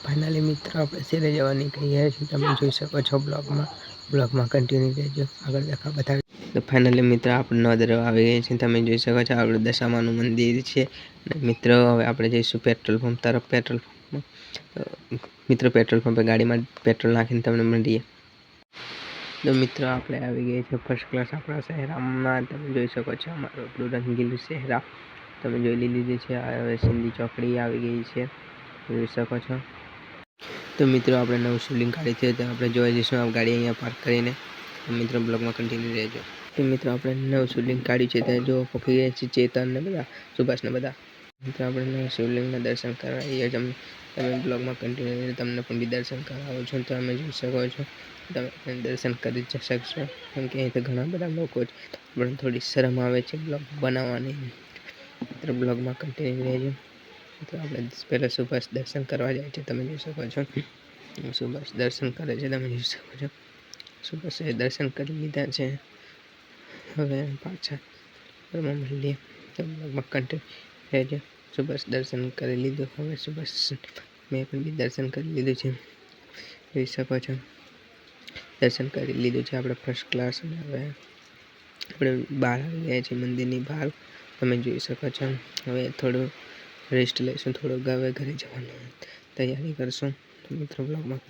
Finally મિત્રો આપણે શેરે જવા નીકળી ગયા છીએ. તમે જોઈ શકો છો બ્લોગમાં કન્ટિન્યુ રહેજો. આગળ દેખાવ બતાવી તો ફાઇનલી મિત્રો આપણે નોંધવા આવી ગયા છીએ. તમે જોઈ શકો છો આપણે દશામાનું મંદિર છે. મિત્રો હવે આપણે જઈશું પેટ્રોલ પંપ તરફ. પેટ્રોલ પંપે ગાડીમાં પેટ્રોલ નાખીને તમને મળીએ. તો મિત્રો આપણે આવી ગયા છે ફર્સ્ટ ક્લાસ આપણા શહેરમાં. તમે જોઈ શકો છો અમારું આપણું રંગીલું શહેરા તમે જોઈ લીધી છે. હવે સિંધી ચોકડી આવી ગઈ છે, જોઈ શકો છો. તો મિત્રો આપણે નવું શિવલિંગ ગાડી છે, તો આપણે જોઈ જઈશું આ ગાડી અહીંયા પાર્ક કરીને. મિત્રો બ્લોગમાં કન્ટિન્યુ રહેજો. તો મિત્રો આપણે નવું શિવલિંગ કાઢ્યું છે, ત્યાં જો પકડી ગયા છે ચેતન ને બધા, સુભાષ ને બધા. મિત્રો આપણે નવું શિવલિંગના દર્શન કરાવીએ. તમે બ્લોગમાં કન્ટિન્યુ તમને પણ બી દર્શન કરાવો છો. તો તમે જોઈ શકો છો, તમે દર્શન કરી જ શકશો. કેમ કે અહીં તો ઘણા બધા લોકો છે, પણ થોડી શરમ આવે છે બ્લોગ બનાવવાની. મિત્રો બ્લોગમાં કન્ટિન્યુ રહેજો. તો આપણે પહેલાં સુભાષ દર્શન કરવા જાય છે, તમે જોઈ શકો છો. સુભાષ દર્શન કરે છે, તમે જોઈ શકો છો. સુભાષે દર્શન કરી લીધા છે. હવે પાછા મળીએ. તો બ્લોગમાં કન્ટિન્યુ રહેજો. સુભાષ દર્શન કરી લીધું. હવે સુભાષ મેં પણ બી દર્શન કરી લીધું છે, જોઈ શકો છો. દર્શન કરી લીધું છે આપણે ફર્સ્ટ ક્લાસ. હવે આપણે બહાર આવી ગયા છીએ, મંદિરની બહાર તમે જોઈ શકો છો. હવે થોડું રેસ્ટ લઈશું, થોડું ઘરે જવાનું તૈયારી કરશું. તો મિત્રો બ્લોગમાં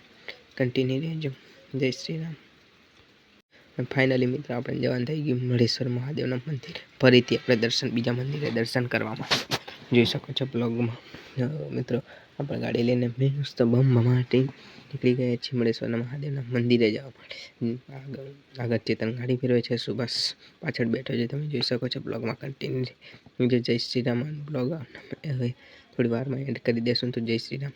કન્ટિન્યુ રહેજો. જય શ્રી રામ. ફાઇનલી મિત્રો આપણે જવાનું થઈ ગયું મળેશ્વર મહાદેવના મંદિર. ફરીથી આપણે બીજા મંદિરે દર્શન કરવામાં જોઈ શકો છો બ્લોગમાં. મિત્રો આપણે ગાડી લઈને મસ્ત માટે નીકળી ગયા છીએ મળેશ્વરના મહાદેવના મંદિરે જવા માટે. આગળ ચેતન ગાડી ફેરવે છે, સુભાષ પાછળ બેઠો છે, તમે જોઈ શકો છો. બ્લોગમાં કન્ટિન્યુ જય શ્રી રામ. બ્લોગ હવે થોડી વારમાં એડ કરી દેશું. તો જય શ્રી રામ.